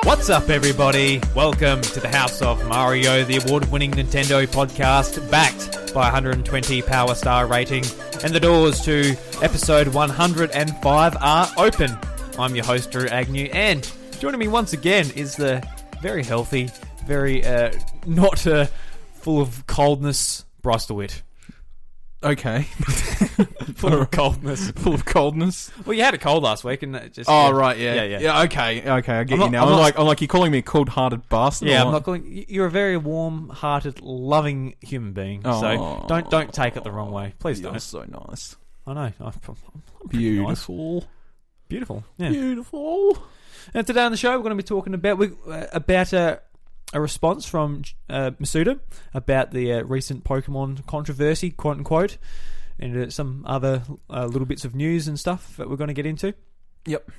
What's up, everybody? Welcome to the House of Mario, the award-winning Nintendo podcast, backed by 120 Power Star rating, and the doors to episode 105 are open. I'm your host, Drew Agnew, and joining me once again is the very healthy, very not full of coldness, Bryce DeWitt. Okay. Full of coldness. Full of coldness? Well, you had a cold last week, and it just... Oh, right, yeah. Yeah, okay, I get you now. I'm like, you're calling me a cold-hearted bastard? Yeah, I'm not calling... You're a very warm-hearted, loving human being, so don't take it the wrong way. Please don't. You're so nice. I know. I'm Beautiful. Nice. Beautiful, yeah. Beautiful. And today on the show, we're going to be talking about a response from Masuda about the recent Pokemon controversy, quote unquote, and some other little bits of news and stuff that we're going to get into. Yep.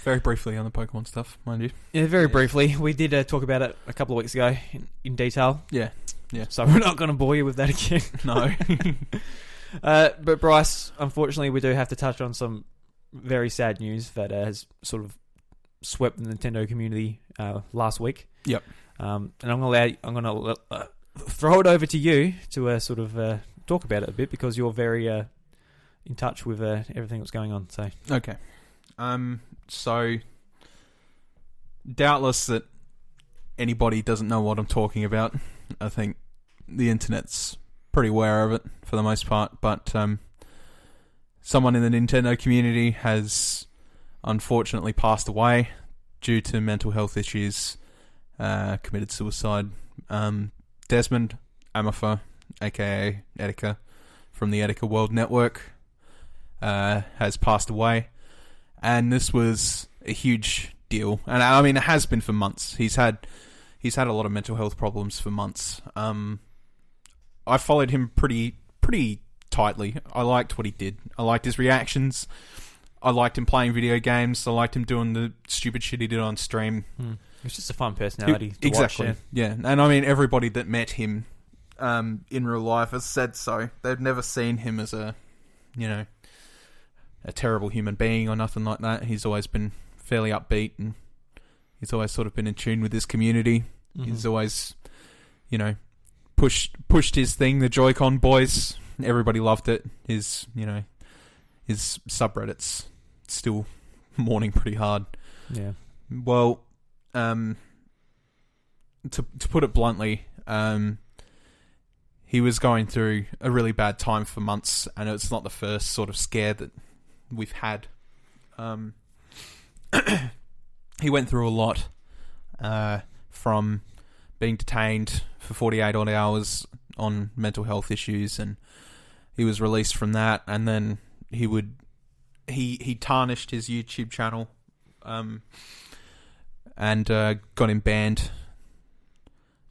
Very briefly on the Pokemon stuff, mind you. Yeah, very briefly. We did talk about it a couple of weeks ago in detail. Yeah. So we're not going to bore you with that again. No. But Bryce, unfortunately, we do have to touch on some very sad news that has sort of swept the Nintendo community last week. Yep. And I'm going to throw it over to you to sort of talk about it a bit, because you're very in touch with everything that's going on. So okay. So doubtless that anybody doesn't know what I'm talking about. I think the internet's pretty aware of it for the most part, but someone in the Nintendo community has unfortunately passed away due to mental health issues. Committed suicide. Desmond Amafa, aka Etika, from the Etika World Network, has passed away, and this was a huge deal. And I mean, it has been for months. He's had a lot of mental health problems for months. I followed him pretty tightly. I liked what he did. I liked his reactions. I liked him playing video games. I liked him doing the stupid shit he did on stream. It's just a fun personality to exactly. watch. Yeah. And I mean, everybody that met him in real life has said so. They've never seen him as a terrible human being or nothing like that. He's always been fairly upbeat, and he's always sort of been in tune with his community. Mm-hmm. He's always, pushed his thing. The Joy-Con boys, everybody loved it. His subreddit's still mourning pretty hard. Yeah. Well, to put it bluntly, he was going through a really bad time for months, and it's not the first sort of scare that we've had. He went through a lot, from being detained for 48 odd hours on mental health issues, and he was released from that, and then he tarnished his YouTube channel, and got him banned,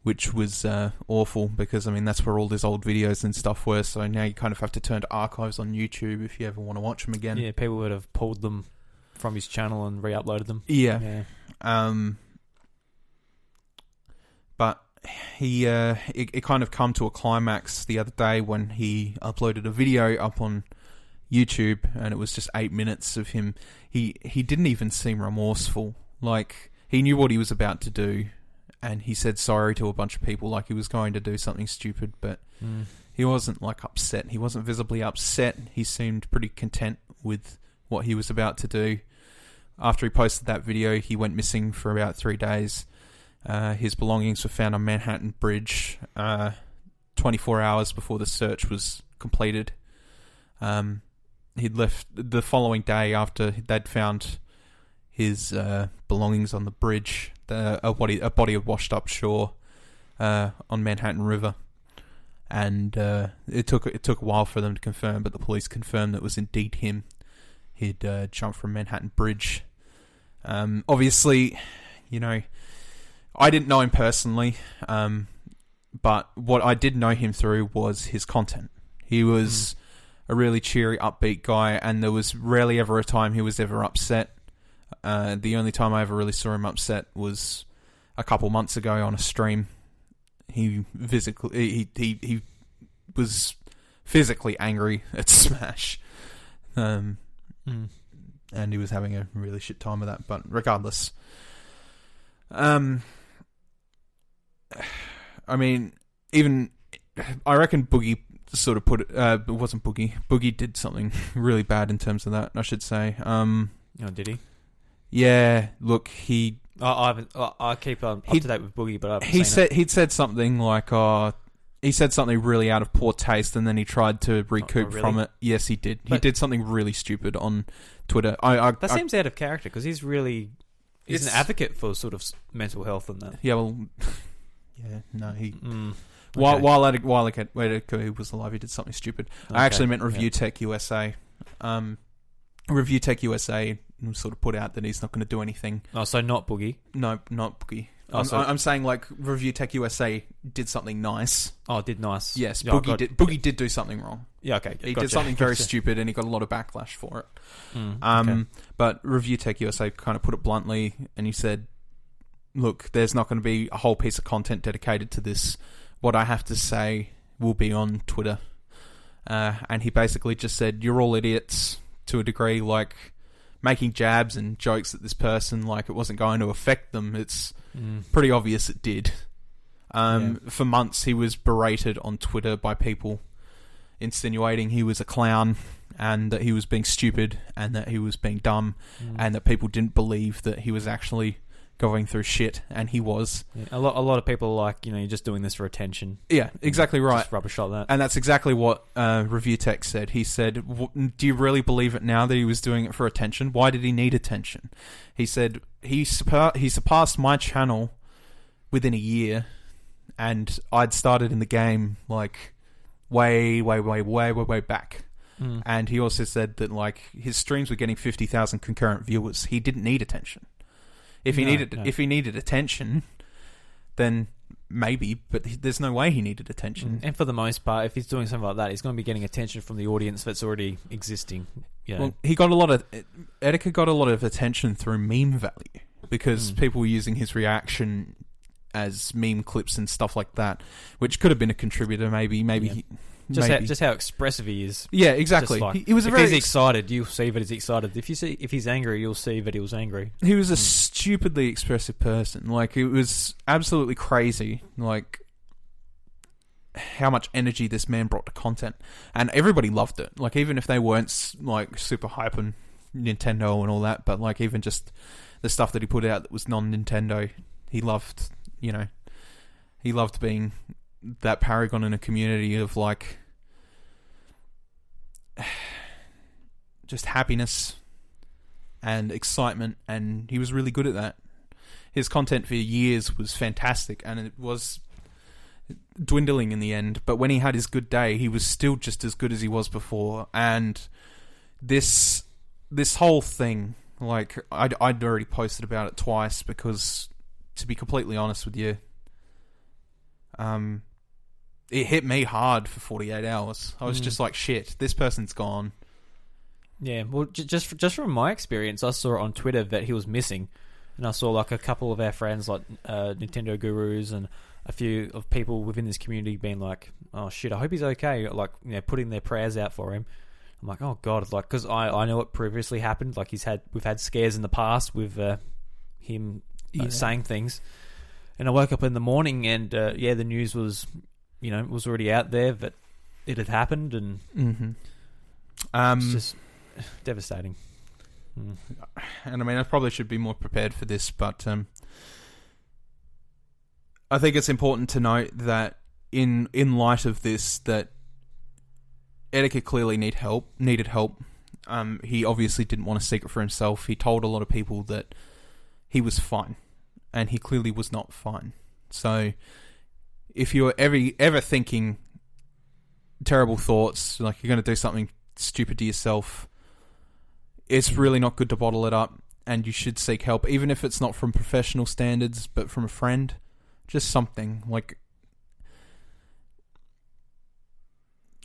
which was awful, because I mean that's where all his old videos and stuff were. So now you kind of have to turn to archives on YouTube if you ever want to watch them again. Yeah, people would have pulled them from his channel and re-uploaded them. Yeah. But it kind of come to a climax the other day when he uploaded a video up on YouTube, and it was just 8 minutes of him. He didn't even seem remorseful. Like, he knew what he was about to do, and he said sorry to a bunch of people like he was going to do something stupid, but he wasn't like upset. He wasn't visibly upset. He seemed pretty content with what he was about to do. After he posted that video, he went missing for about 3 days. His belongings were found on Manhattan Bridge 24 hours before the search was completed. He'd left the following day after they'd found his belongings on the bridge. A body had washed up shore on Manhattan River, and it took a while for them to confirm, but the police confirmed that it was indeed him. He'd jumped from Manhattan Bridge. Obviously, I didn't know him personally, but what I did know him through was his content. He was a really cheery, upbeat guy, and there was rarely ever a time he was ever upset. The only time I ever really saw him upset was a couple months ago on a stream. He was physically angry at Smash. And he was having a really shit time with that. But regardless, I mean, even I reckon Boogie sort of put it. It wasn't Boogie. Boogie did something really bad in terms of that, I should say. Oh, did he? Yeah. Look, he. I keep up to date with Boogie, but he'd said something like, he said something really out of poor taste, and then he tried to recoup from it. Yes, he did. He did something really stupid on Twitter. That seems out of character because he's an advocate for sort of mental health and that. Yeah, well, yeah, no, he. Okay. While Etika was alive, he did something stupid. Okay. I actually meant Review Tech USA. Review Tech USA sort of put out that he's not going to do anything. Oh, so not Boogie? No, not Boogie. I'm saying like Review Tech USA did something nice. Oh, did nice. Yes, Boogie did do something wrong. Yeah, okay. He did something very stupid, and he got a lot of backlash for it. Okay. But Review Tech USA kind of put it bluntly, and he said, "Look, there's not going to be a whole piece of content dedicated to this. What I have to say will be on Twitter." And he basically just said, "You're all idiots to a degree, like making jabs and jokes at this person like it wasn't going to affect them. It's pretty obvious it did." For months he was berated on Twitter by people insinuating he was a clown and that he was being stupid and that he was being dumb and that people didn't believe that he was actually going through shit, and he was. Yeah, a lot of people are like, you're just doing this for attention. Yeah, exactly right. Just rubber shot that. And that's exactly what Review Tech said. He said, "Do you really believe it now that he was doing it for attention? Why did he need attention?" He said, he surpassed my channel within a year, and I'd started in the game like way back. And he also said that like his streams were getting 50,000 concurrent viewers. He didn't need attention. If he needed attention, then maybe, but there's no way he needed attention. And for the most part, if he's doing something like that, he's going to be getting attention from the audience that's already existing. Yeah. Well, Etika got a lot of attention through meme value because people were using his reaction as meme clips and stuff like that, which could have been a contributor. Maybe. Just how expressive he is. Yeah, exactly. Like, he was if he's excited, you'll see that he's excited. If he's angry, you'll see that he was angry. He was a stupidly expressive person. Like, it was absolutely crazy. Like, how much energy this man brought to content, and everybody loved it. Like, even if they weren't like super hype on Nintendo and all that, but like even just the stuff that he put out that was non-Nintendo, he loved. He loved being that paragon in a community of like just happiness and excitement, and he was really good at that. His content for years was fantastic, and it was dwindling in the end, but when he had his good day, he was still just as good as he was before. And this whole thing, like I'd already posted about it twice because, to be completely honest with you, it hit me hard for 48 hours. I was just like, shit, this person's gone. Yeah, well, just from my experience, I saw on Twitter that he was missing, and I saw like a couple of our friends, like Nintendo gurus, and a few of people within this community being like, "Oh shit, I hope he's okay." Like, putting their prayers out for him. I'm like, "Oh god," like because I know what previously happened. Like we've had scares in the past with him saying things, and I woke up in the morning and the news was. It was already out there that it had happened, and it's just devastating. And I mean, I probably should be more prepared for this, but I think it's important to note that in light of this, that Etika clearly needed help. He obviously didn't want to seek it for himself. He told a lot of people that he was fine, and he clearly was not fine. So if you're ever thinking terrible thoughts, like you're going to do something stupid to yourself, it's really not good to bottle it up, and you should seek help, even if it's not from professional standards, but from a friend. Just something. Like,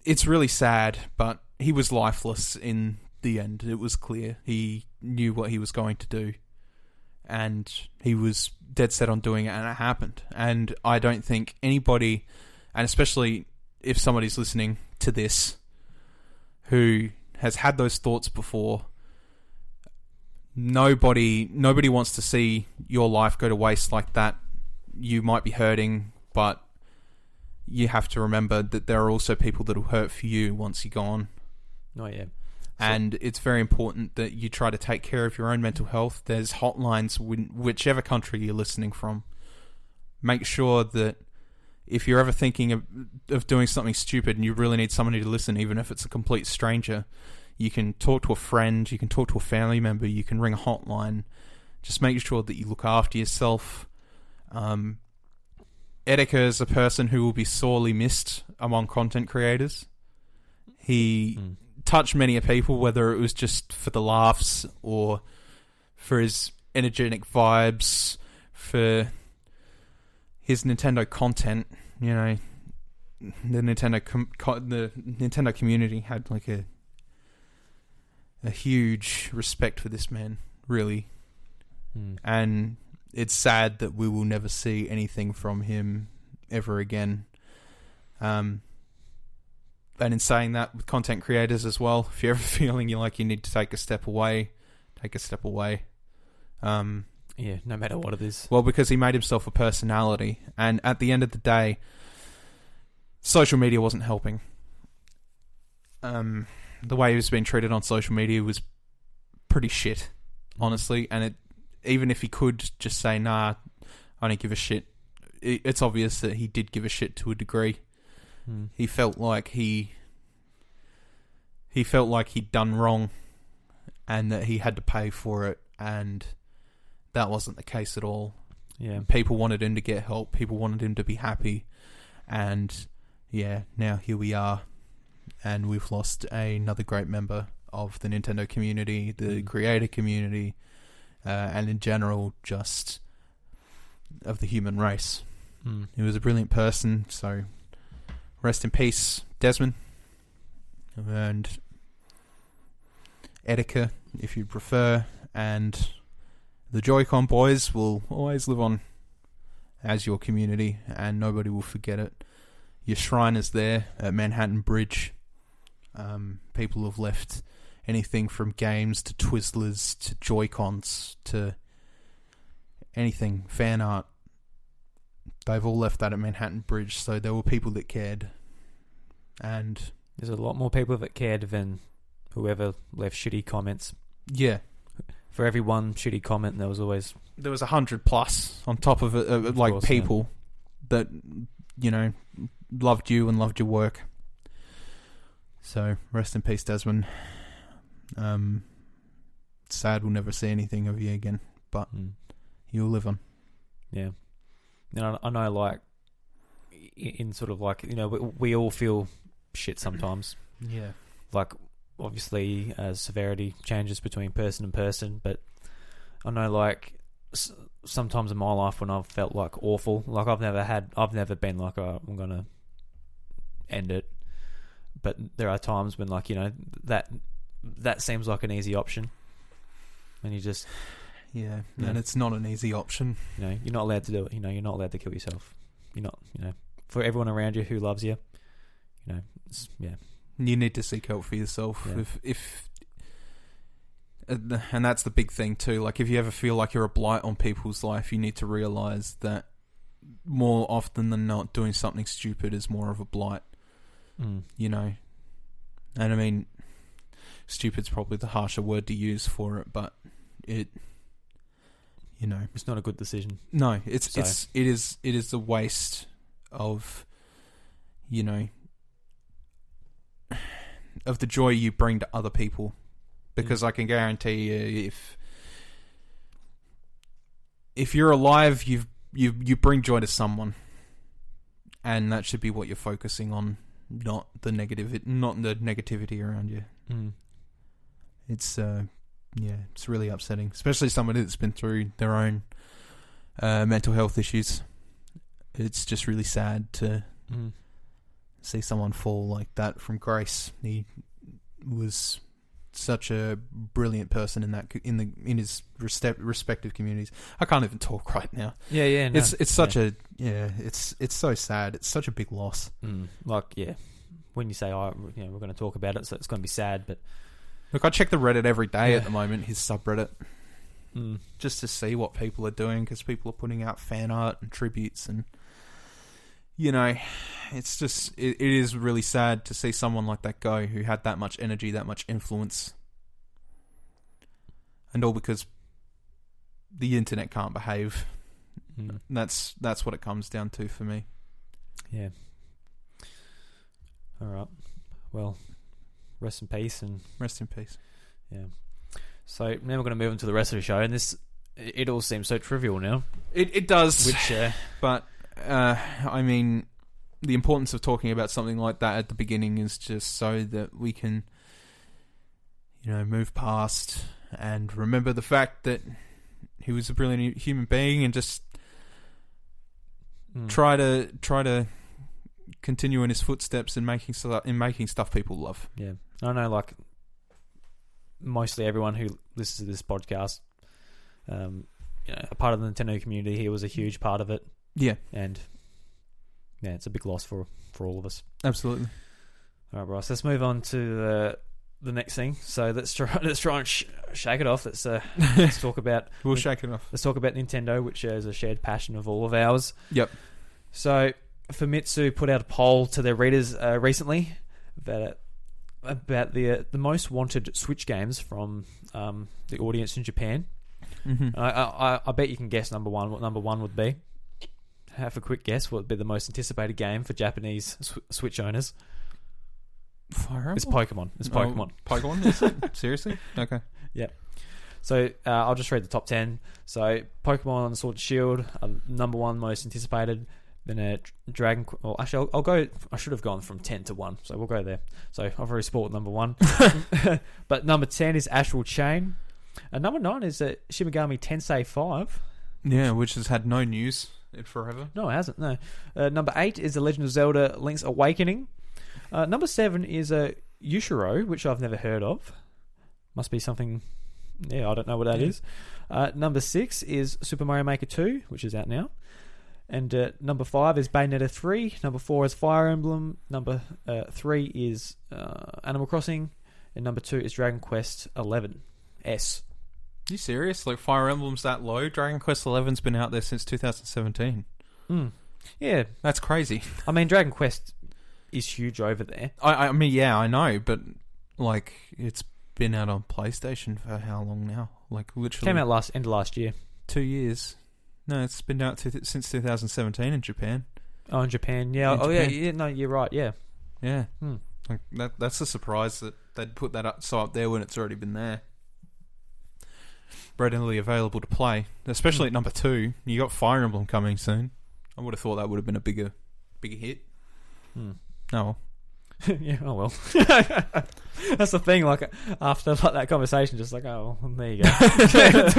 it's really sad, but he was lifeless in the end. It was clear. He knew what he was going to do, and he was dead set on doing it, and it happened. And I don't think anybody, and especially if somebody's listening to this who has had those thoughts before, nobody wants to see your life go to waste like that. You might be hurting, but you have to remember that there are also people that will hurt for you once you're gone. Oh, yeah. And it's very important that you try to take care of your own mental health. There's hotlines, whichever country you're listening from. Make sure that if you're ever thinking of doing something stupid and you really need somebody to listen, even if it's a complete stranger, you can talk to a friend, you can talk to a family member, you can ring a hotline. Just make sure that you look after yourself. Etika is a person who will be sorely missed among content creators. He touched many people, whether it was just for the laughs or for his energetic vibes, for his Nintendo content. You know, the Nintendo community had like a huge respect for this man, really. And it's sad that we will never see anything from him ever again. And in saying that, with content creators as well, if you're ever feeling you need to take a step away, take a step away. Yeah, no matter what it is. Well, because he made himself a personality, and at the end of the day, social media wasn't helping. The way he was being treated on social media was pretty shit, honestly, and even if he could just say, nah, I don't give a shit, it's obvious that he did give a shit to a degree. He felt like he felt like he'd done wrong and that he had to pay for it, and that wasn't the case at all. Yeah. People wanted him to get help, people wanted him to be happy, and yeah, now here we are, and we've lost another great member of the Nintendo community, the creator community, and in general, just of the human race. He was a brilliant person, so rest in peace, Desmond. And Etika, if you prefer, and the Joy-Con boys will always live on as your community, and nobody will forget it. Your shrine is there at Manhattan Bridge. People have left anything from games to Twizzlers to Joy-Cons to anything, fan art. They've all left that at Manhattan Bridge, so there were people that cared. And there's a lot more people that cared than whoever left shitty comments. Yeah. For every one shitty comment, there was 100 plus on top of it, of course, people that, loved you and loved your work. So, rest in peace, Desmond. Sad we'll never see anything of you again, but you'll live on. Yeah. And I know, in sort of we all feel shit sometimes. Yeah. Obviously, severity changes between person and person, but I know, sometimes in my life when I've felt awful, I've never been I'm gonna end it. But there are times when that seems like an easy option, and you just and it's not an easy option. You're not allowed to do it. You're not allowed to kill yourself. You're not. For everyone around you who loves you, you need to seek help for yourself. If and that's the big thing too. If you ever feel like you're a blight on people's life, you need to realize that more often than not, doing something stupid is more of a blight. And I mean, stupid's probably the harsher word to use for it, but it's not a good decision. No, it is a waste of, of the joy you bring to other people, because I can guarantee you, if you're alive, you bring joy to someone, and that should be what you're focusing on. Not the negativity around you. It's it's really upsetting, especially somebody that's been through their own mental health issues. It's just really sad to see someone fall like that from grace. He was such a brilliant person in his respective communities. I can't even talk right now. Yeah. No, it's such a it's so sad. It's such a big loss. When you say we're going to talk about it, so it's going to be sad. But look, I check the Reddit every day at the moment. His subreddit, just to see what people are doing, because people are putting out fan art and tributes, and it's just it is really sad to see someone like that go, who had that much energy, that much influence, and all because the internet can't behave. That's what it comes down to for me. Yeah. All right. Well, rest in peace. Yeah. So now we're going to move into the rest of the show, and it all seems so trivial now. It does. Which, but I mean, the importance of talking about something like that at the beginning is just so that we can, move past and remember the fact that he was a brilliant human being, and just try to continue in his footsteps in making stuff people love. Yeah, I know. Like mostly everyone who listens to this podcast, a part of the Nintendo community, he was a huge part of it. Yeah, and it's a big loss for all of us. Absolutely. All right, Bryce. Let's move on to the next thing. So let's try and shake it off. Let's talk about. We'll shake it off. Let's talk about Nintendo, which is a shared passion of all of ours. Yep. So Famitsu put out a poll to their readers recently about the most wanted Switch games from the audience in Japan. Mm-hmm. I bet you can guess number one. What number one would be? Have a quick guess. What would be the most anticipated game for Japanese Switch owners? Fire Emblem? It's Pokemon. Pokemon? Is it? Seriously? Okay. Yeah. So I'll just read the top 10. So Pokemon Sword and Shield, number one most anticipated. Then Dragon. Well, actually, I'll go. I should have gone from 10 to 1, so we'll go there. So I've already spoiled number 1. But number 10 is Astral Chain. And number 9 is Shin Megami Tensei 5. Yeah, which has had no news in forever. No, it hasn't. No. Number 8 is The Legend of Zelda: Link's Awakening. Number 7 is Yushiro, which I've never heard of. Must be something. Yeah, I don't know what that is. Number 6 is Super Mario Maker 2, which is out now. And number 5 is Bayonetta 3. Number 4 is Fire Emblem. Number 3 is Animal Crossing. And number 2 is Dragon Quest 11 S. Are you serious? Like, Fire Emblem's that low? Dragon Quest 11's been out there since 2017. Yeah. That's crazy. I mean, Dragon Quest is huge over there. I mean, yeah, I know, but, like, it's been out on PlayStation for how long now? Like, literally... Came out end of last year. 2 years. No, it's been out since 2017 in Japan. Oh, in Japan, yeah. Yeah. No, you're right. Yeah. Yeah. Like that's a surprise that they'd put that up there when it's already been there, readily available to play. Especially at number 2, you got Fire Emblem coming soon. I would have thought that would have been a bigger hit. Oh well. Yeah. Oh well. That's the thing. Like after that conversation, just like, oh, well, there you go.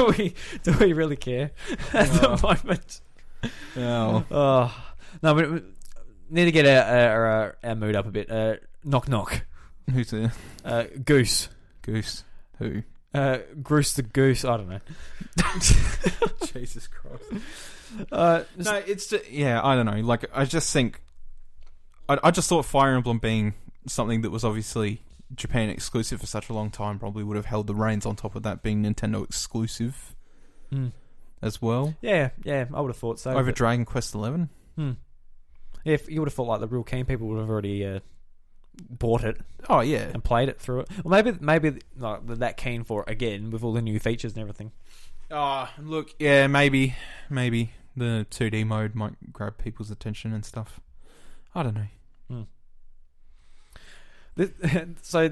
do we really care at the moment? No. Oh no, we need to get our mood up a bit. Knock knock. Who's there? Goose. Goose. Who? Goose the goose. I don't know. Jesus Christ. No, it's just, I don't know. Like I just think. I just thought Fire Emblem being something that was obviously Japan exclusive for such a long time probably would have held the reins on top of that being Nintendo exclusive as well. Yeah, I would have thought so. Over Dragon Quest 11? Yeah, if you would have thought like the real keen people would have already bought it. Oh, yeah. And played it through it. Well, maybe like, they're that keen for it again with all the new features and everything. Oh, look, yeah, maybe the 2D mode might grab people's attention and stuff. I don't know. So,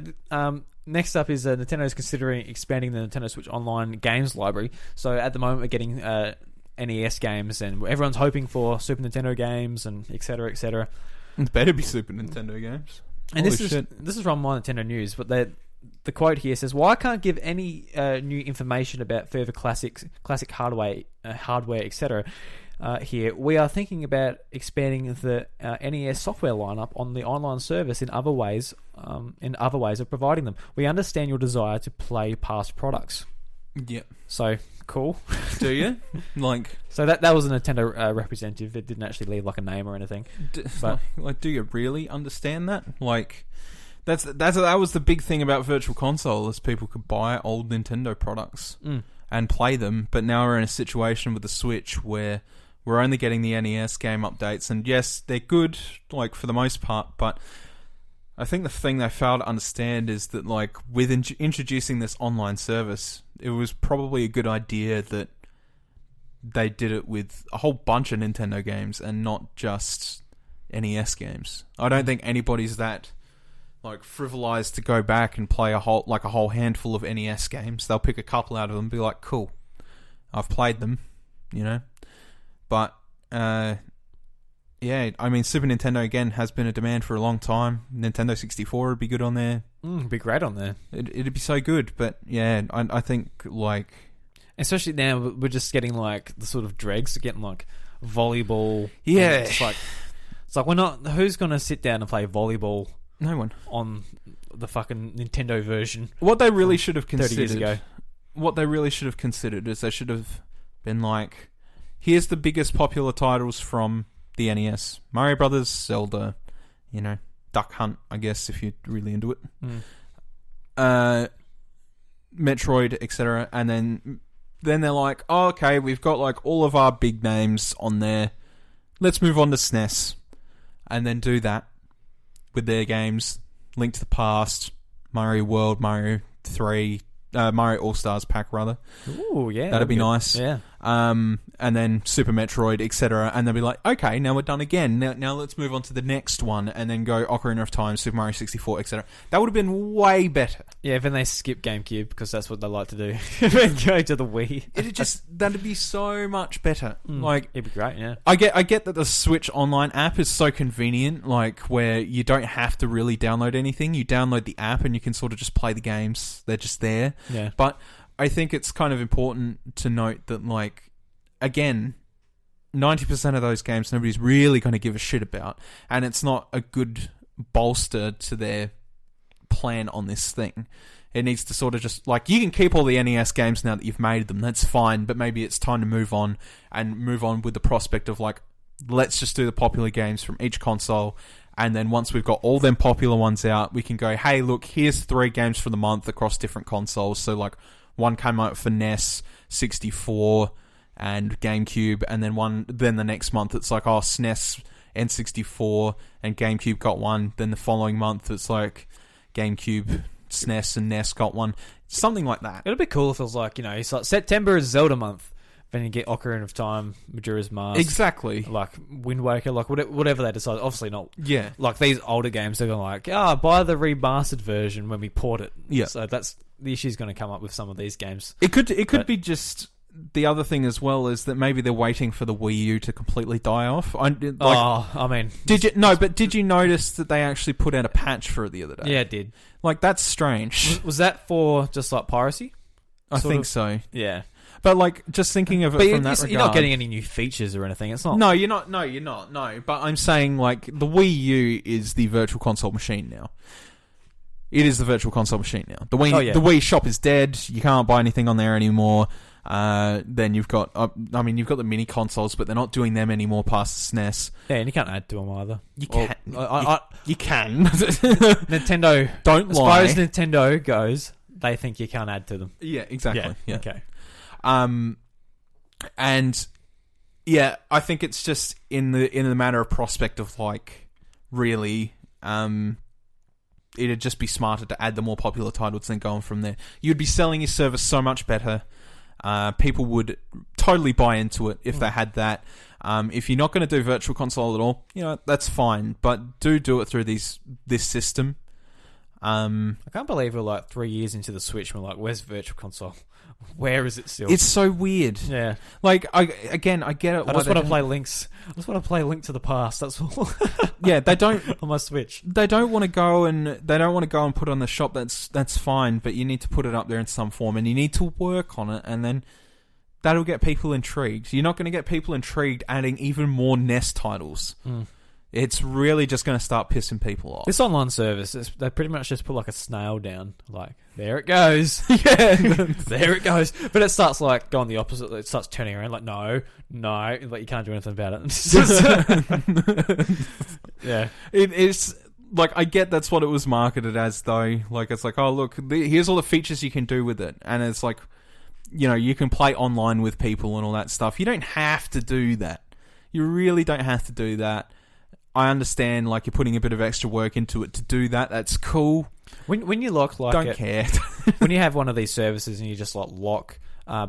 next up is Nintendo's considering expanding the Nintendo Switch Online games library. So, at the moment, we're getting NES games, and everyone's hoping for Super Nintendo games, and etc. etc. It better be Super Nintendo games. And this is from My Nintendo News, but the quote here says, "Well, I can't give any new information about further classic hardware, etc. here. We are thinking about expanding the NES software lineup on the online service in other ways of providing them. We understand your desire to play past products. Yeah. So, cool. Do you? Like... So that was a Nintendo representative. It didn't actually leave like a name or anything. But do you really understand that? Like... That was the big thing about Virtual Console, is people could buy old Nintendo products and play them, but now we're in a situation with the Switch where we're only getting the NES game updates, and yes, they're good, like, for the most part, but I think the thing they fail to understand is that, like, with introducing this online service, it was probably a good idea that they did it with a whole bunch of Nintendo games and not just NES games. I don't think anybody's that... like, frivolized to go back and play a whole handful of NES games. They'll pick a couple out of them and be like, cool, I've played them, you know? But, yeah, I mean, Super Nintendo, again, has been a demand for a long time. Nintendo 64 would be good on there. It'd be great on there. It'd be so good, but, yeah, I think, like... Especially now, we're just getting, like, the sort of dregs, getting, like, volleyball. Yeah. It's like we're not... Who's going to sit down and play volleyball... No one. On the fucking Nintendo version. What they really should have 30 years considered... ago. What they really should have considered is they should have been like, here's the biggest popular titles from the NES. Mario Brothers, Zelda, you know, Duck Hunt, I guess, if you're really into it. Metroid, etc. And then they're like, oh, okay, we've got like all of our big names on there. Let's move on to SNES. And then do that with their games, Link to the Past, Mario World, Mario 3, Mario All-Stars pack, rather. Ooh, yeah. That'd be nice. Yeah. And then Super Metroid, etc. And they'll be like, okay, now we're done again. Now let's move on to the next one, and then go Ocarina of Time, Super Mario 64, etc. That would have been way better. Yeah, then they skip GameCube, because that's what they like to do. Then go to the Wii. That'd be so much better. Like, it'd be great, yeah. I get that the Switch Online app is so convenient, like, where you don't have to really download anything. You download the app and you can sort of just play the games. They're just there. Yeah. But I think it's kind of important to note that, like, again, 90% of those games nobody's really going to give a shit about, and it's not a good bolster to their plan on this thing. It needs to sort of just, like, you can keep all the NES games now that you've made them, that's fine, but maybe it's time to move on, and move on with the prospect of, like, let's just do the popular games from each console, and then once we've got all them popular ones out, we can go, hey, look, here's 3 games for the month across different consoles. So, like, one came out for NES, 64, and GameCube, and then the next month it's like, oh, SNES, N64, and GameCube got one. Then the following month it's like GameCube, SNES, and NES got one. Something like that. It'd be cool if it was like, you know, it's like September is Zelda month. Then you get Ocarina of Time, Majora's Mask. Exactly. Like Wind Waker, like whatever they decide. Obviously not. Yeah. Like these older games, they're going to like, buy the remastered version when we port it. Yeah. So that's the issue's going to come up with some of these games. It could be just... The other thing as well is that maybe they're waiting for the Wii U to completely die off. Did you notice that they actually put out a patch for it the other day? Yeah, it did. Like, that's strange. Was that for just like piracy? I think so. Yeah. But, like, just thinking of it from that regard... You're not getting any new features or anything. It's not... No, you're not. No. But I'm saying, like, the Wii U is the virtual console machine now. It is the virtual console machine now. The Wii shop is dead. You can't buy anything on there anymore. Then you've got... you've got the mini consoles, but they're not doing them anymore past the SNES. Yeah, and you can't add to them either. You can. You can. Nintendo... Don't lie. As far as Nintendo goes, they think you can't add to them. Yeah, exactly. Yeah. Okay. And yeah, I think it's just in the matter of prospect of, like, really, it'd just be smarter to add the more popular titles than going from there. You'd be selling your service so much better. People would totally buy into it if they had that. If you're not going to do Virtual Console at all, you know, that's fine, but do it through this system. I can't believe we're like 3 years into the Switch and we're like, where's Virtual Console? Where is it still? It's so weird. Yeah. Like, I get it. I just want to play Links. I just want to play Link to the Past. That's all. Yeah, they don't... on my Switch. They don't want to go and put it on the shop. That's fine, but you need to put it up there in some form, and you need to work on it, and then that'll get people intrigued. You're not going to get people intrigued adding even more NES titles. It's really just going to start pissing people off. This online service, they pretty much just put like a snail down. Like, there it goes. Yeah. There it goes. But it starts like going the opposite. It starts turning around like, no. Like, you can't do anything about it. It's just, yeah. It's like, I get that's what it was marketed as, though. Like, it's like, oh, look, here's all the features you can do with it. And it's like, you know, you can play online with people and all that stuff. You don't have to do that. You really don't have to do that. I understand, like, you're putting a bit of extra work into it to do that. That's cool. When you lock, like... Don't care. When you have one of these services and you just, like, lock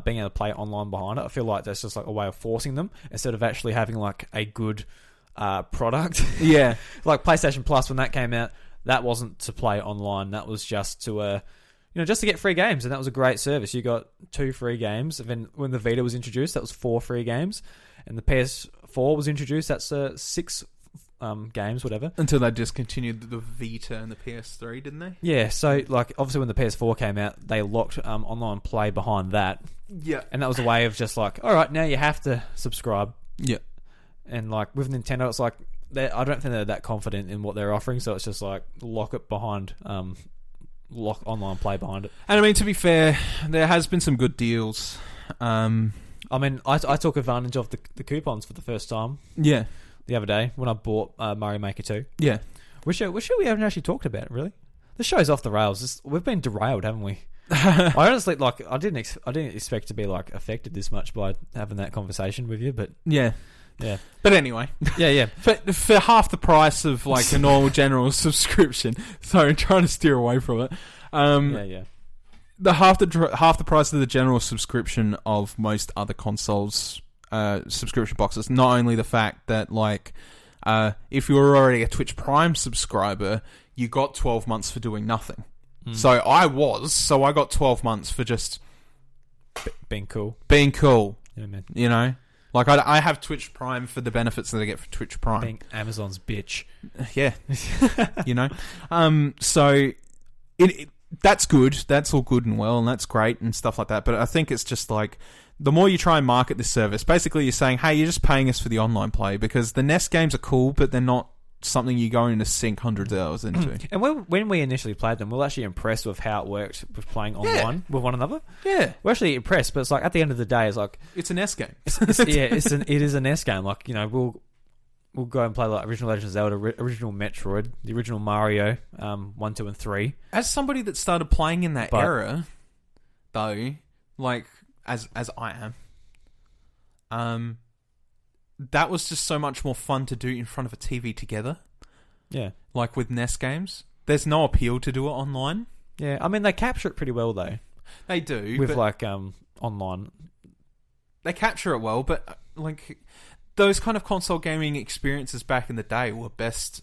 being able to play online behind it, I feel like that's just, like, a way of forcing them instead of actually having, like, a good product. Yeah. Like, PlayStation Plus, when that came out, that wasn't to play online. That was just to... just to get free games, and that was a great service. You got 2 free games. And then when the Vita was introduced, that was 4 free games. And the PS4 was introduced, that's 6 games, whatever. Until they discontinued the Vita and the PS3, didn't they? Yeah, so, like, obviously when the PS4 came out, they locked online play behind that. Yeah. And that was a way of just like, all right, now you have to subscribe. Yeah. And, like, with Nintendo, it's like, I don't think they're that confident in what they're offering, so it's just like, lock it behind... lock online play behind it. And I mean, to be fair, there has been some good deals. I mean, I took advantage of the coupons for the first time. Yeah. The other day when I bought Mario Maker 2. Yeah. Which we haven't actually talked about, really. The show's off the rails. We've been derailed, haven't we? I honestly, like, I didn't expect to be, like, affected this much by having that conversation with you, but... Yeah. Yeah. But anyway. Yeah. For half the price of, like, a normal general subscription. Sorry, I'm trying to steer away from it. Yeah. The half the price of the general subscription of most other consoles subscription boxes. Not only the fact that, like, if you were already a Twitch Prime subscriber, you got 12 months for doing nothing. So I got 12 months for just being cool. Yeah, man. You know, like, I have Twitch Prime for the benefits that I get for Twitch Prime. Being Amazon's bitch. Yeah. You know, so that's good. That's all good and well, and that's great and stuff like that. But I think it's just like, the more you try and market this service, basically you're saying, hey, you're just paying us for the online play, because the NES games are cool, but they're not something you're going to sink hundreds of hours into. And when we initially played them, we were actually impressed with how it worked with playing online with one another. Yeah. We're actually impressed, but it's like, at the end of the day, it's like... It's an NES game. It is an NES game. Like, you know, we'll go and play, like, original Legend of Zelda, original Metroid, the original Mario, 1, 2, and 3. As somebody that started playing in that era, though, like, as I am, that was just so much more fun to do in front of a TV together. Yeah. Like with NES games. There's no appeal to do it online. Yeah, I mean, they capture it pretty well, though. They do. With, like, online. They capture it well, but, like, those kind of console gaming experiences back in the day were best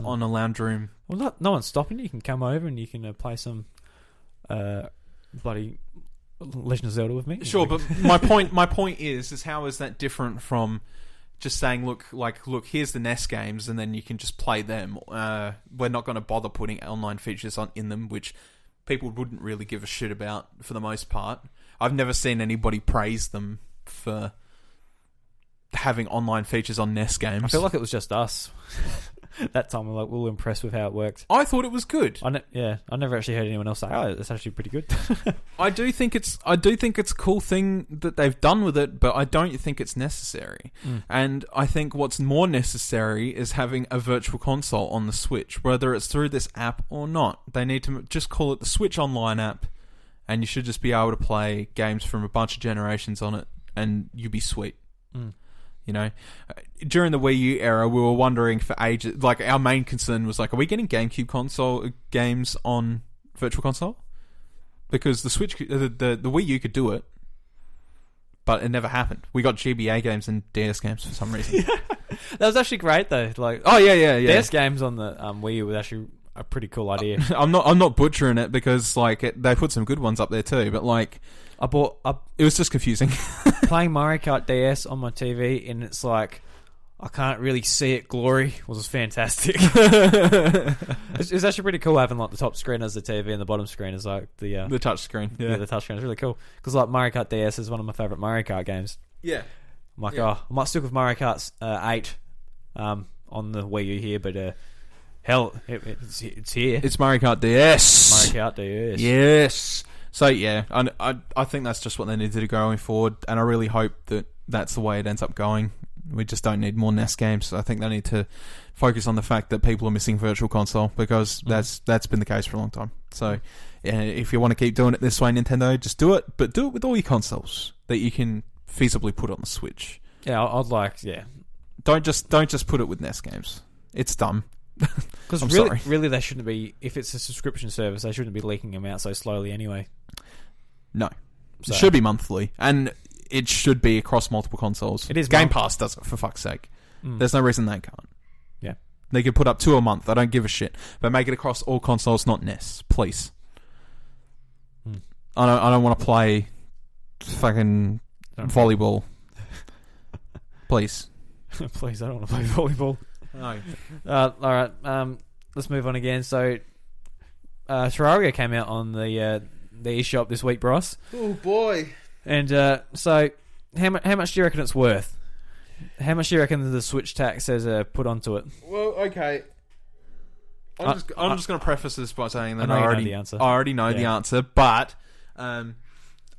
on a lounge room. Well, no one's stopping you. You can come over and you can play some bloody Legend of Zelda with me. Sure, but my point is how is that different from just saying, look, here's the NES games, and then you can just play them. We're not going to bother putting online features in them, which people wouldn't really give a shit about for the most part. I've never seen anybody praise them for having online features on NES games. I feel like it was just us. That time we were impressed with how it worked. I thought it was good. I never actually heard anyone else say, "Oh, it's actually pretty good." I do think it's a cool thing that they've done with it, but I don't think it's necessary. And I think what's more necessary is having a virtual console on the Switch, whether it's through this app or not. They need to just call it the Switch Online app, and you should just be able to play games from a bunch of generations on it, and you'll be sweet. You know, during the Wii U era, we were wondering for ages, like, our main concern was, like, are we getting GameCube console games on Virtual Console? Because the Switch, the Wii U could do it, but it never happened. We got GBA games and DS games for some reason. That was actually great, though. Like, oh yeah. DS games on the Wii U was actually a pretty cool idea. I'm not butchering it, because, like, they put some good ones up there too, but, like, it was just confusing. Playing Mario Kart DS on my TV, and it's like, I can't really see it. Glory was fantastic. It's actually pretty cool having like the top screen as the TV and the bottom screen is like the touch screen. Yeah, the touch screen is really cool because like Mario Kart DS is one of my favorite Mario Kart games. Yeah, I'm like, I might stick with Mario Kart 8 on the Wii U here, but hell, it's here. It's Mario Kart DS. Mario Kart DS. Yes. So yeah, I think that's just what they need to do going forward, and I really hope that that's the way it ends up going. We just don't need more NES games. I think they need to focus on the fact that people are missing Virtual Console because that's been the case for a long time. So if you want to keep doing it this way, Nintendo, just do it, but do it with all your consoles that you can feasibly put on the Switch. Yeah, I'd like Don't just put it with NES games. It's dumb. Because really, they shouldn't be. If it's a subscription service, they shouldn't be leaking them out so slowly anyway. No, it should be monthly, and it should be across multiple consoles. It is. Game Pass does it, for fuck's sake. There's no reason they can't. Yeah, they could put up 2 a month. I don't give a shit, but make it across all consoles, not NES, please. I don't want to play fucking volleyball. Please. Please, I don't want to play volleyball. No. All right. Let's move on again. So, Terraria came out on the eShop this week, Bryce. Oh boy! And so, how much do you reckon it's worth? How much do you reckon the Switch tax has put onto it? Well, okay. I'm just going to preface this by saying that I already know the answer, but I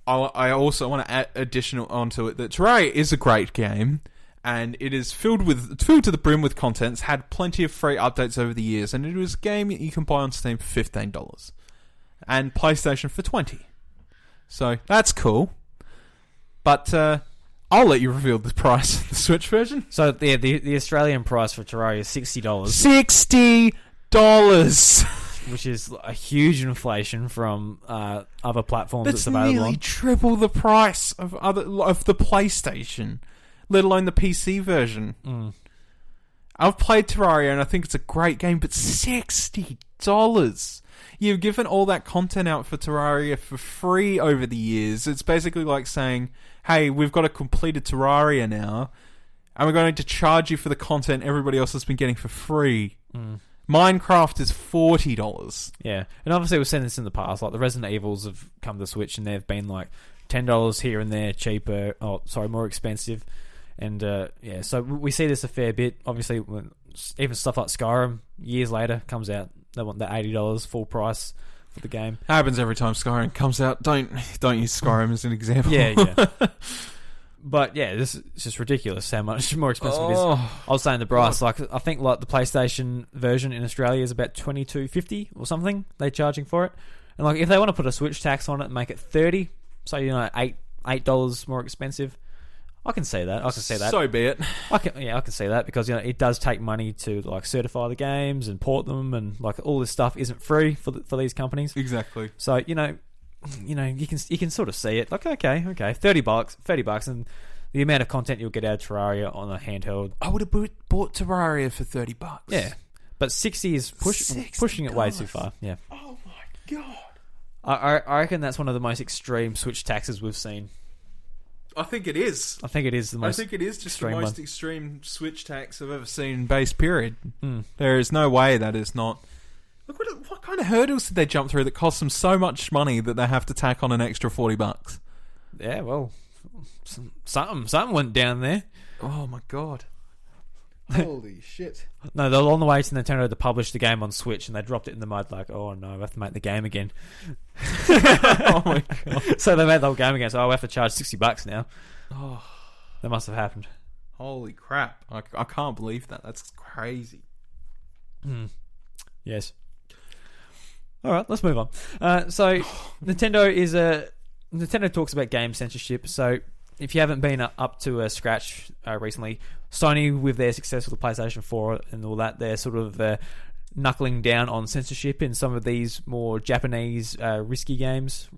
also want to add additional onto it that Terraria is a great game. And it is filled to the brim with content. It's had plenty of free updates over the years, and it was a game that you can buy on Steam for $15 and PlayStation for $20. So that's cool. But I'll let you reveal the price of the Switch version. So the Australian price for Terraria is $60. $60, which is a huge inflation from other platforms that's that's available. Nearly triple the price of the PlayStation. Let alone the PC version. I've played Terraria and I think it's a great game, but $60. You've given all that content out for Terraria for free over the years. It's basically like saying, hey, we've got a completed Terraria now, and we're going to charge you for the content everybody else has been getting for free. Minecraft is $40. Yeah, and obviously we've seen this in the past. Like the Resident Evils have come to Switch and they've been like $10 here and there cheaper. More expensive. And so we see this a fair bit. Obviously, when even stuff like Skyrim, years later, comes out, they want the $80 full price for the game. Happens every time Skyrim comes out. Don't use Skyrim as an example. Yeah. But yeah, it's just ridiculous how much more expensive it is. I was saying the price, like I think like the PlayStation version in Australia is about $22.50 or something. They're charging for it, and like if they want to put a Switch tax on it and make it $30, so $8 more expensive. I can see that. So be it. I can see that because it does take money to like certify the games and port them, and like all this stuff isn't free for these companies. Exactly. So you can sort of see it. Like okay, $30, and the amount of content you'll get out of Terraria on a handheld. I would have bought Terraria for $30. Yeah, but 60 is pushing it way too far. Yeah. Oh my god. I reckon that's one of the most extreme Switch taxes we've seen. I think it is. The most. I think it is just the most extreme Switch tax I've ever seen in base period. There is no way that is not. Look, what kind of hurdles did they jump through that cost them so much money that they have to tack on an extra $40? Yeah, well, something went down there. Oh my god. Holy shit. No, they're on the way to Nintendo to publish the game on Switch, and they dropped it in the mud like, oh no, we have to make the game again. Oh my god. So they made the whole game again, so we have to charge $60 now. Oh, that must have happened. Holy crap. I can't believe that. That's crazy. Yes. Alright, let's move on. So Nintendo talks about game censorship, so if you haven't been up to scratch recently, Sony, with their success with the PlayStation 4 and all that, they're sort of knuckling down on censorship in some of these more Japanese risque games.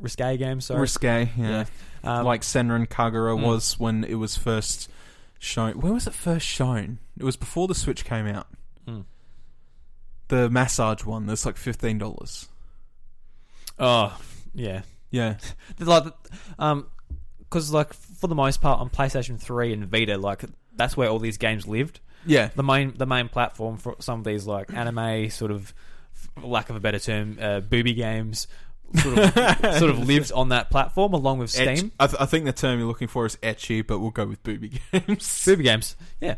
Sorry. Risque, yeah. Like Senran Kagura was when it was first shown. When was it first shown? It was before the Switch came out. The massage one, that's like $15. Oh, yeah. Yeah. Because like for the most part on PlayStation 3 and Vita, like that's where all these games lived. Yeah. the main platform for some of these like anime sort of, for lack of a better term, booby games sort of lives on that platform along with Steam. I think the term you're looking for is ecchi, but we'll go with booby games. Booby games, yeah.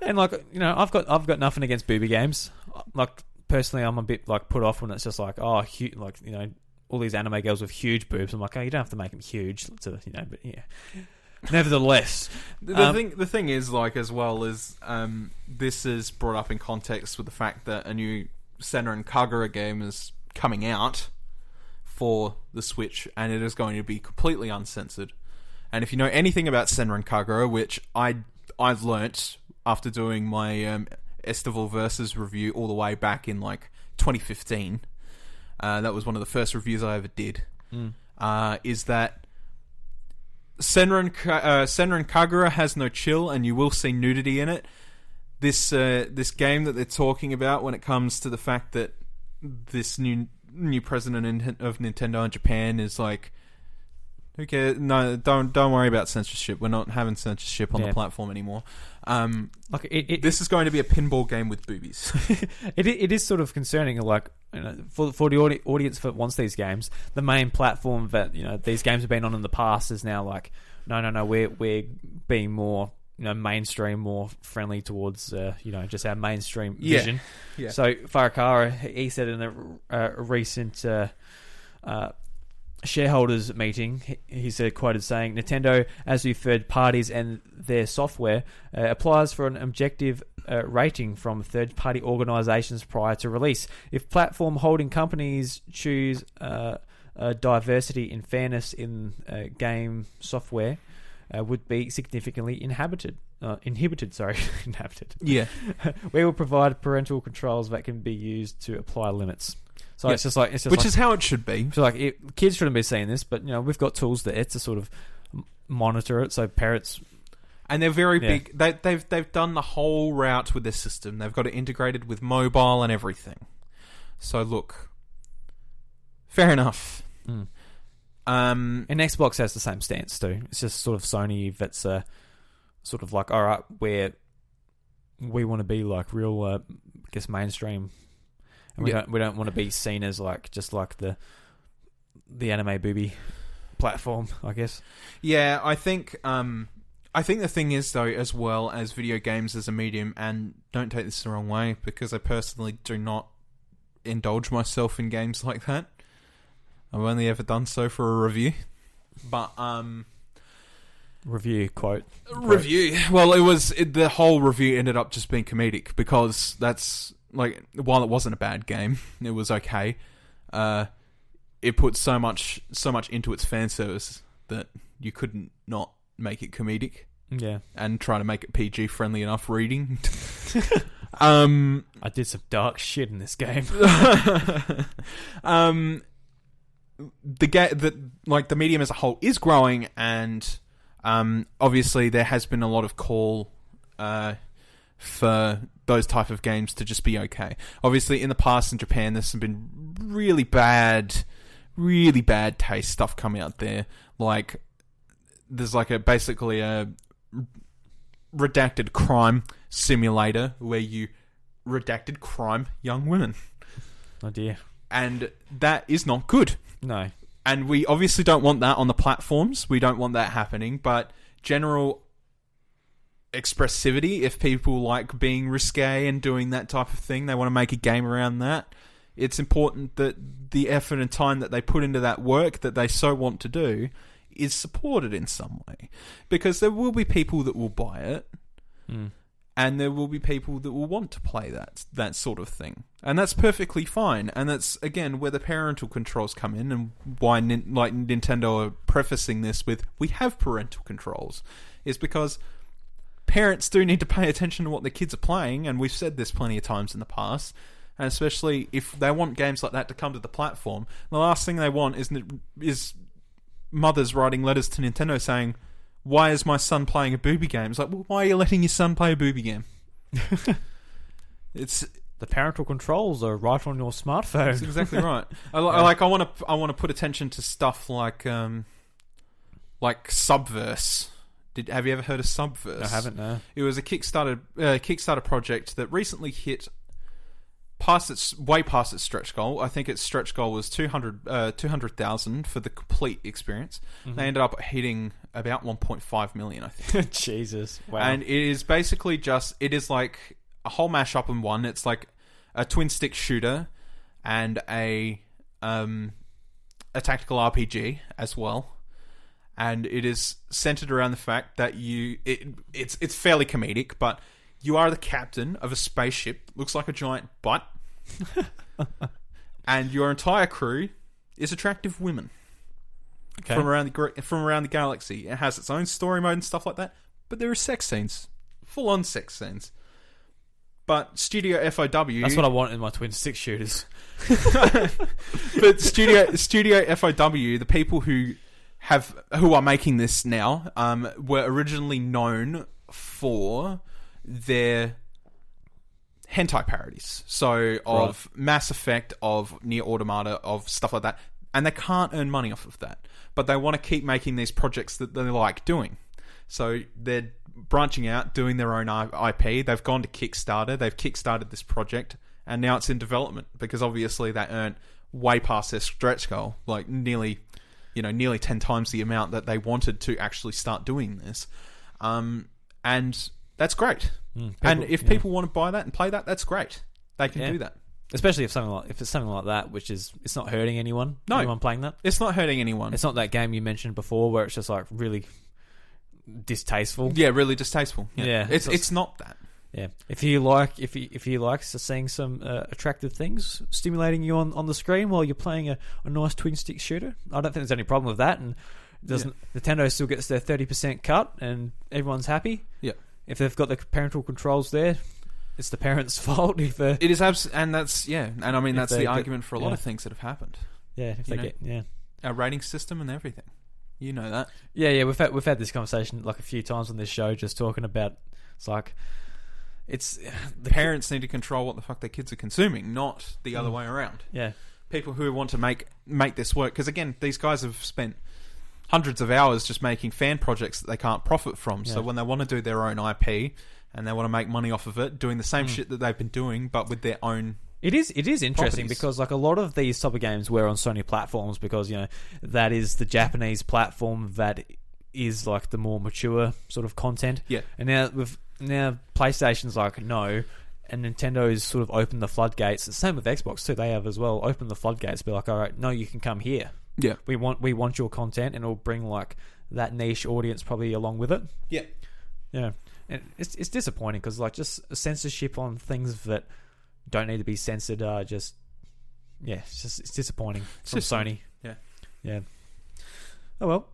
And like, you know, I've got nothing against booby games. Like personally, I'm a bit like put off when it's just like, oh, like, you know, all these anime girls with huge boobs. I'm like, oh, you don't have to make them huge, to, you know. But yeah, nevertheless, the thing is, like, as well as this is brought up in context with the fact that a new Senran Kagura game is coming out for the Switch, and it is going to be completely uncensored. And if you know anything about Senran Kagura, which I've learnt after doing my Estival Versus review all the way back in like 2015, that was one of the first reviews I ever did. Is that Senran Kagura has no chill, and you will see nudity in it. This game that they're talking about when it comes to the fact that this new president of Nintendo in Japan is like, okay, no, don't worry about censorship. We're not having censorship on the platform anymore. Like this is going to be a pinball game with boobies. It is sort of concerning. Like, you know, for the audience that wants these games, the main platform that, you know, these games have been on in the past is now like, no, we're being more, you know, mainstream, more friendly towards you know, just our mainstream vision. Yeah. So Furukawa, he said in a recent shareholders meeting, he said, quoted saying, Nintendo, as with third parties and their software, applies for an objective rating from third-party organizations prior to release. If platform holding companies choose diversity and fairness in game software, would be significantly inhibited. Yeah. We will provide parental controls that can be used to apply limits. So it's just like, which is how it should be. So like, kids shouldn't be seeing this, but, you know, we've got tools there to sort of monitor it. So parents, and they're very big. They've done the whole route with their system. They've got it integrated with mobile and everything. So look, fair enough. And Xbox has the same stance too. It's just sort of Sony that's sort of like, all right, we want to be like real, I guess, mainstream. And we don't want to be seen as like just like the anime booby platform, I guess. Yeah, I think the thing is, though, as well as video games as a medium, and don't take this the wrong way, because I personally do not indulge myself in games like that. I've only ever done so for a review. But review quote. Review. Well, the whole review ended up just being comedic, because that's, like, while it wasn't a bad game, it was okay. It put so much into its fan service that you couldn't not make it comedic. Yeah. And try to make it PG friendly enough reading. I did some dark shit in this game. The medium as a whole is growing, and obviously there has been a lot of call for those type of games to just be okay. Obviously, in the past in Japan, there's been really bad taste stuff coming out there. Like, there's like basically a redacted crime simulator where you redacted crime young women. Oh dear. And that is not good. No. And we obviously don't want that on the platforms. We don't want that happening. But general expressivity, if people like being risque and doing that type of thing, they want to make a game around that, it's important that the effort and time that they put into that work that they so want to do is supported in some way. Because there will be people that will buy it, and there will be people that will want to play that sort of thing. And that's perfectly fine. And that's, again, where the parental controls come in, and why Nintendo are prefacing this with, we have parental controls, is because parents do need to pay attention to what their kids are playing, and we've said this plenty of times in the past. And especially if they want games like that to come to the platform, the last thing they want is mothers writing letters to Nintendo saying, why is my son playing a booby game? It's like, well, why are you letting your son play a booby game? It's the parental controls are right on your smartphone. That's exactly right. I want to put attention to stuff like Subverse Have you ever heard of Subverse? I haven't, no. It was a Kickstarter project that recently hit way past its stretch goal. I think its stretch goal was 200,000 for the complete experience. Mm-hmm. They ended up hitting about 1.5 million, I think. Jesus, wow! And it is basically it is like a whole mashup in one. It's like a twin stick shooter and a tactical RPG as well. And it is centered around the fact that it's fairly comedic, but you are the captain of a spaceship, looks like a giant butt, and your entire crew is attractive women from around the galaxy. It has its own story mode and stuff like that, but there are sex scenes, full-on sex scenes. But Studio FOW... That's what I want in my twin stick shooters. But Studio FOW, the people who are making this now, were originally known for their hentai parodies. So of Mass Effect, of Nier Automata, of stuff like that. And they can't earn money off of that. But they want to keep making these projects that they like doing. So they're branching out, doing their own IP. They've gone to Kickstarter. They've kickstarted this project. And now it's in development. Because obviously they earned way past their stretch goal. Like nearly 10 times the amount that they wanted to actually start doing this. And that's great. And if people want to buy that and play that, that's great. They can do that. Especially if it's something like that, which is it's not hurting anyone. No, anyone playing that. It's not hurting anyone. It's not that game you mentioned before where it's just like really distasteful. Yeah, really distasteful. Yeah, it's not that. Yeah, if you like seeing some attractive things stimulating you on the screen while you're playing a nice twin stick shooter, I don't think there's any problem with that. And Nintendo still gets their 30% cut, and everyone's happy. Yeah, if they've got the parental controls there, it's the parents' fault. If it is and that's and I mean that's the argument for a lot of things that have happened. Yeah, if they get our rating system and everything, you know that. Yeah, we've had this conversation like a few times on this show, just talking about it's like. It's the parents need to control what the fuck their kids are consuming, not the other way around. Yeah, people who want to make this work, because again, these guys have spent hundreds of hours just making fan projects that they can't profit from. Yeah. So when they want to do their own IP and they want to make money off of it, doing the same shit that they've been doing, but with their own. It is interesting because like a lot of these type of games were on Sony platforms because that is the Japanese platform that is like the more mature sort of content. Yeah, and now PlayStation's like no, and Nintendo's sort of opened the floodgates. The same with Xbox too. They have as well opened the floodgates. Be like, all right, no, you can come here. Yeah, we want your content, and it'll bring like that niche audience probably along with it. Yeah, yeah, and it's disappointing because like just censorship on things that don't need to be censored are just it's disappointing from Sony. Yeah. Oh well,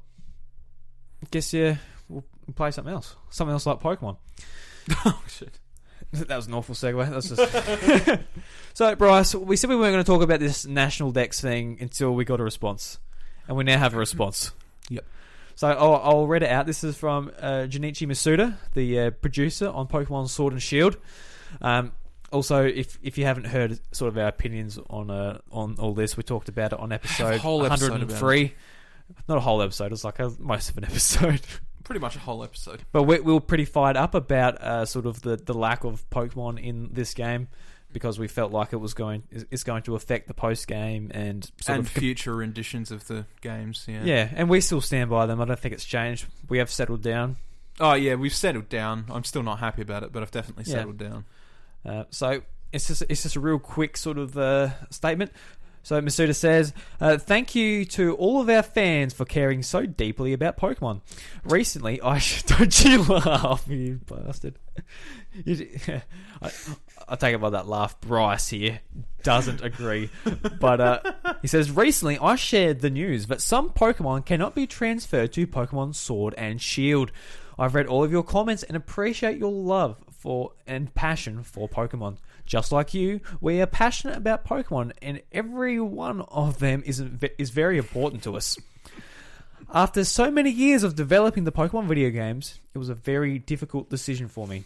I guess we'll play something else like Pokemon. Oh shit. That was an awful segue. That's just So, Bryce, we said we weren't going to talk about this Nationaldex thing until we got a response, and we now have a response. Yep. So I'll read it out. This is from Junichi Masuda, the producer on Pokemon Sword and Shield. Also, if you haven't heard sort of our opinions on all this, we talked about it on episode 103. Not a whole episode. It was like most of an episode. Pretty much a whole episode. But we were pretty fired up about sort of the lack of Pokemon in this game because we felt like it's going to affect the post game and future renditions of the games. Yeah. Yeah, and we still stand by them. I don't think it's changed. We have settled down. Oh yeah, we've settled down. I'm still not happy about it, but I've definitely settled down. So it's just a real quick sort of statement. So Masuda says, thank you to all of our fans for caring so deeply about Pokemon. Recently, don't you laugh, you bastard. I take it by that laugh. Bryce here doesn't agree. But he says, recently I shared the news that some Pokemon cannot be transferred to Pokemon Sword and Shield. I've read all of your comments and appreciate your love for and passion for Pokemon. Just like you, we are passionate about Pokemon, and every one of them is very important to us. After so many years of developing the Pokemon video games, it was a very difficult decision for me.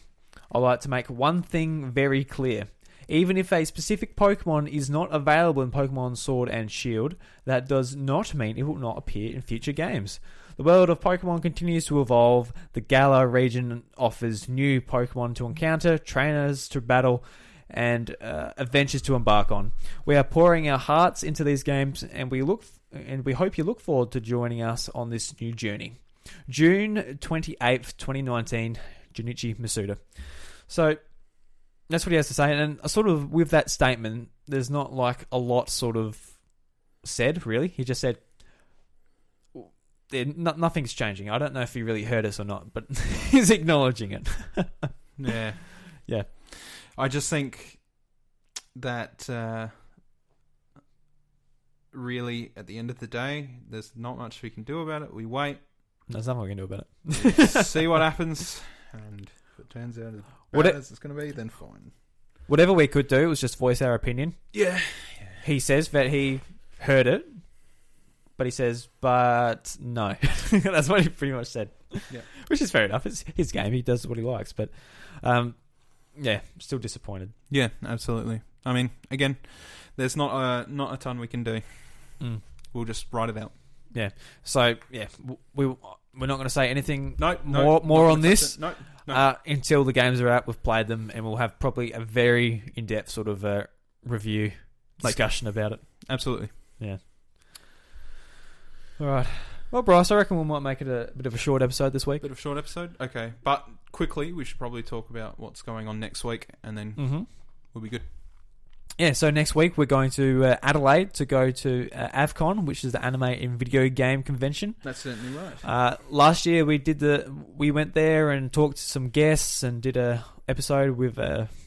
I'd like to make one thing very clear. Even if a specific Pokemon is not available in Pokemon Sword and Shield, that does not mean it will not appear in future games. The world of Pokemon continues to evolve. The Galar region offers new Pokemon to encounter, trainers to battle, and adventures to embark on. We are pouring our hearts into these games, and we hope you look forward to joining us on this new journey. June 28th, 2019, Junichi Masuda. So that's what he has to say, and sort of with that statement, there's not like a lot sort of said, really. He just said nothing's changing. I don't know if he really heard us or not, but he's acknowledging it. Yeah. Yeah. I just think that really, at the end of the day, there's not much we can do about it. We wait. There's nothing we can do about it. See what happens, and if it turns out as bad as it's going to be, then fine. Whatever we could do was just voice our opinion. Yeah. He says that he heard it, but he says, but no. That's what he pretty much said. Yeah. Which is fair enough. It's his game. He does what he likes. But, yeah, still disappointed. Yeah, absolutely. I mean, again, there's not a ton we can do. We'll just write it out. Yeah. So, yeah, we're not going to say anything more on this No. until the games are out, we've played them, and we'll have probably a very in-depth sort of review discussion about it. Absolutely. Yeah. All right. Well, Bryce, I reckon we might make it a bit of a short episode this week. Bit of a short episode? Okay. But quickly, we should probably talk about what's going on next week, and then we'll be good. Yeah, so next week we're going to Adelaide to go to AVCon, which is the Anime and Video Game Convention. That's certainly right. Last year we went there and talked to some guests and did a episode with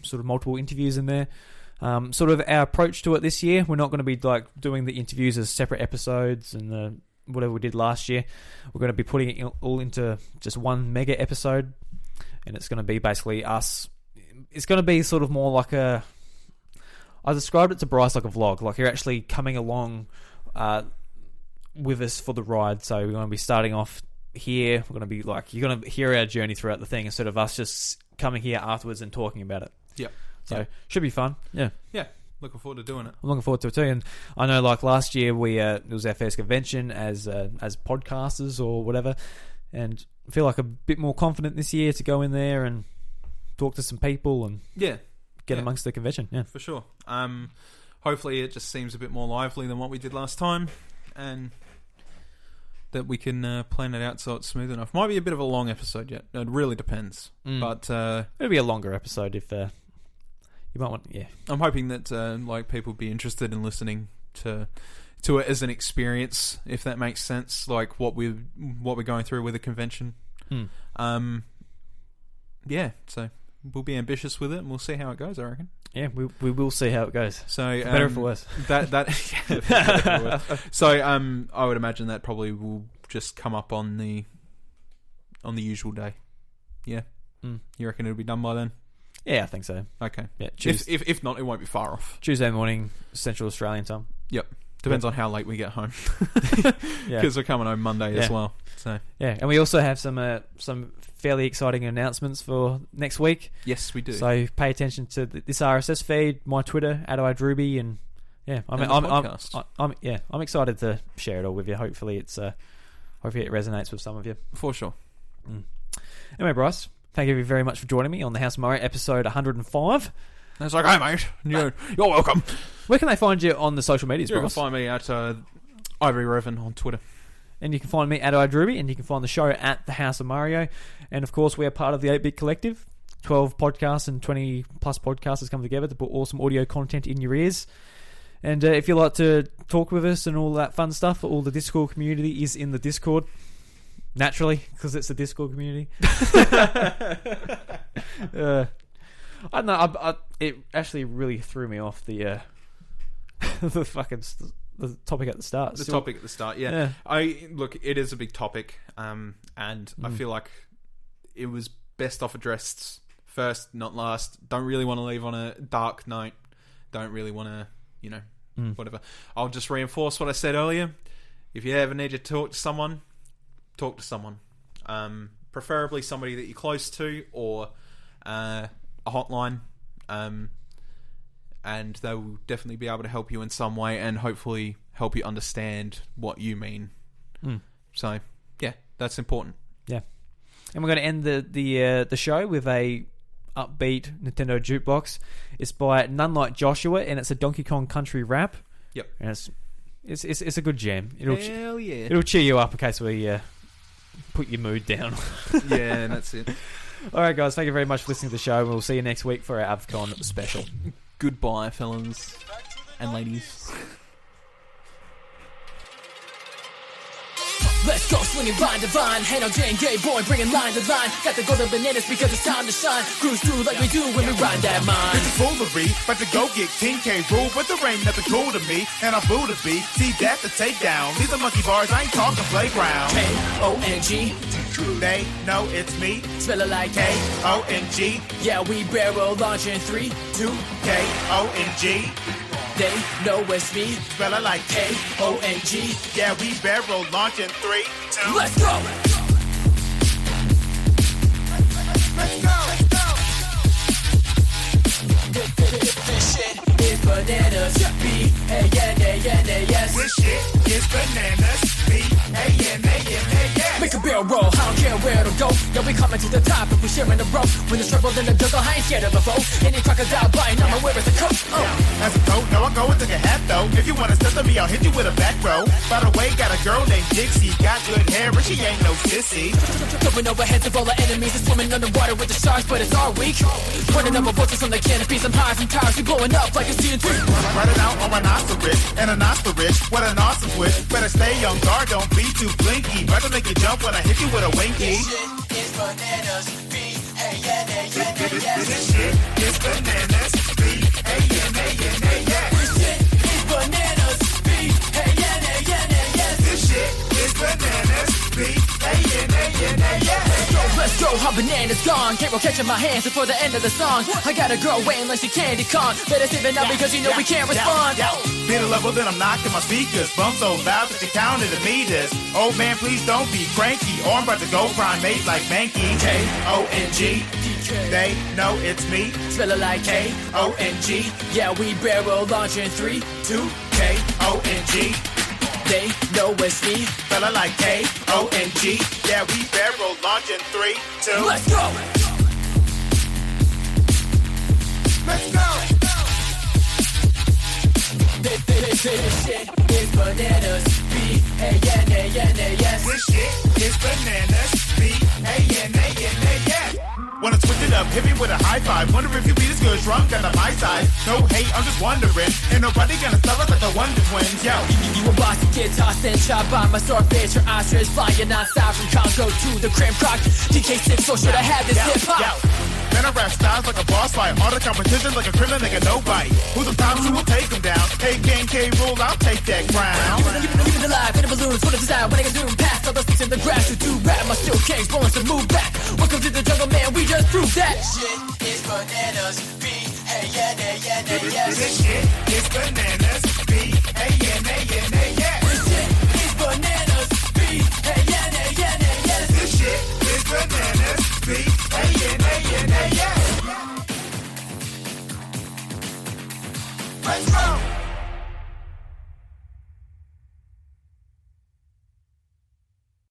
sort of multiple interviews in there. Sort of our approach to it this year, we're not going to be like doing the interviews as separate episodes and whatever we did last year. We're going to be putting it all into just one mega episode, and it's going to be basically us. It's going to be sort of more like I described it to Bryce like a vlog. Like you're actually coming along with us for the ride. So we're going to be starting off here. We're going to be like, you're going to hear our journey throughout the thing instead of us just coming here afterwards and talking about it. Yep. So should be fun. Yeah. Yeah. Looking forward to doing it. I'm looking forward to it too. And I know like last year it was our first convention as podcasters or whatever. And I feel like a bit more confident this year to go in there and talk to some people and get amongst the convention. Yeah, for sure. Hopefully it just seems a bit more lively than what we did last time, and that we can plan it out so it's smooth enough. Might be a bit of a long episode yet. It really depends. But it'll be a longer episode if you might want. Yeah, I'm hoping that like people will be interested in listening to it as an experience, if that makes sense. Like what we're going through with the convention. Yeah. So we'll be ambitious with it, and we'll see how it goes, I reckon. Yeah, we will see how it goes. So better for worse. So I would imagine that probably will just come up on the usual day. Yeah. You reckon it'll be done by then? Yeah, I think so. Okay. Yeah. If not, it won't be far off. Tuesday morning, Central Australian time. Yep. Depends on how late we get home. Yeah. Because we're coming home Monday as well. So yeah, and we also have some fairly exciting announcements for next week. Yes, we do. So pay attention to this RSS feed, my Twitter @iDruby, and I'm excited to share it all with you. Hopefully it resonates with some of you. For sure. Anyway, Bryce, thank you very much for joining me on the House of Mario episode 105. That's like, hey mate, you're welcome. Where can they find you on the social medias, You can Bryce? find me at Ivory Revan on Twitter. And you can find me at iDruby, and you can find the show at the House of Mario. And of course, we are part of the 8-Bit Collective. 12 podcasts and 20 plus podcasters come together to put awesome audio content in your ears. And if you like to talk with us and all that fun stuff, all the Discord community is in the Discord. Naturally, because it's the Discord community. I don't know. It actually really threw me off the the topic at the start. Topic at the start, yeah. Look, it is a big topic, and I feel like it was best off addressed first, not last. Don't really want to leave on a dark note. Don't really want to, whatever. I'll just reinforce what I said earlier. If you ever need to talk to someone, talk to someone. Preferably somebody that you're close to, or a hotline. and they will definitely be able to help you in some way, and hopefully help you understand what you mean. So, yeah, that's important. Yeah. And we're going to end the show with a upbeat Nintendo jukebox. It's by None Like Joshua, and it's a Donkey Kong Country rap. Yep. And it's a good jam. Hell yeah. It'll cheer you up in case we put your mood down. Yeah, and that's it. All right, guys. Thank you very much for listening to the show. We'll see you next week for our AvCon special. Goodbye, fellas and ladies. Let's go swinging vine to vine. Hand on Jane, gay boy, bringing line to line. Got the golden bananas because it's time to shine. Cruise through like we do when we ride that mine. It's a foolery, but to go get King K rule, but there ain't nothing cool to me, and I'm boo to be. See, that's the takedown. These are monkey bars, I ain't talking playground. K-O-N-G. They know it's me. Spell it like K-O-N-G. Yeah, we barrel launch in 3, 2. K-O-N-G. They know it's me. Spell it like K-O-N-G. Yeah, we barrel launch in 3, 2. Let's go! Let's go! Let's go! This shit is bananas. B-A-N-A-N-A-S. This shit is bananas. B-A-N-A-N-A-S. Make a barrel roll, I don't care where it'll go. Yeah, we coming to the top if we sharing the rope. When there's trouble in the jungle, I ain't scared of a foe. Any crocodile biting, I'ma wear as a coat. As a coat, no, I go and take a hat though. If you wanna step to me, I'll hit you with a back row. By the way, got a girl named Dixie. Got good hair, but she ain't no sissy. Going over heads of all our enemies and swimming underwater with the sharks, but it's our week. Running over vultures on the canopies, I'm high from towers, we blowing up like a TNT. Running out on rhinoceros and an ostrich. What an awesome twist. Better stay on guard, don't be too blinky. About to make you jump when I hit you with a winky. This shit is bananas. B-A-N-A-N-A-S. This shit is bananas. B-A-N-A-N-A-S. This shit is bananas. B-A-N-A-N-A-S. This shit is bananas. B-A-N-A-N-A-S. Let's go, how bananas gone. Can't roll catching my hands before the end of the song. I got a girl waiting like she candy con. Better save it now because you know we can't respond. Be the level, then I'm knocking my speakers. Bump so loud that you counted the meters. Old man, please don't be cranky, or I'm about to go primate like Mankey. K-O-N-G. They know it's me. Spell it like K-O-N-G. Yeah, we barrel launch in 3, 2. K-O-N-G. They know it's me. Fella like K-O-N-G. Yeah, we barrel launch in 3, 2. Let's go! Let's go! This shit is bananas. B-A-N-A-N-A-S. This shit is bananas. B-A-N-A-N-A-S. Wanna switch it up, hit me with a high five. Wonder if you beat as good drunk on my side. No hate, I'm just wondering. Ain't nobody gonna stop us like the Wonder Twins, yo. You a boss to get tossed and shot by my swordfish. Your ostrich flying non-stop from Congo to the Cram Croc. DK6, so should I have this hip-hop? Then I rap styles like a boss fight. All the competition like a criminal nigga, nobody. Who's the top, who will take him down? Hey, Gang K rule, I'll take that crown. Keep it alive, in the balloons, what a design. When I can do past all the sticks in the grass. You do rap, my steel kings, blowing some move back. Welcome to the jungle, man, we just proved that. Shit is bananas, B-A-N-A-N-A-S. This shit is bananas, B-A-N-A-N-A-S.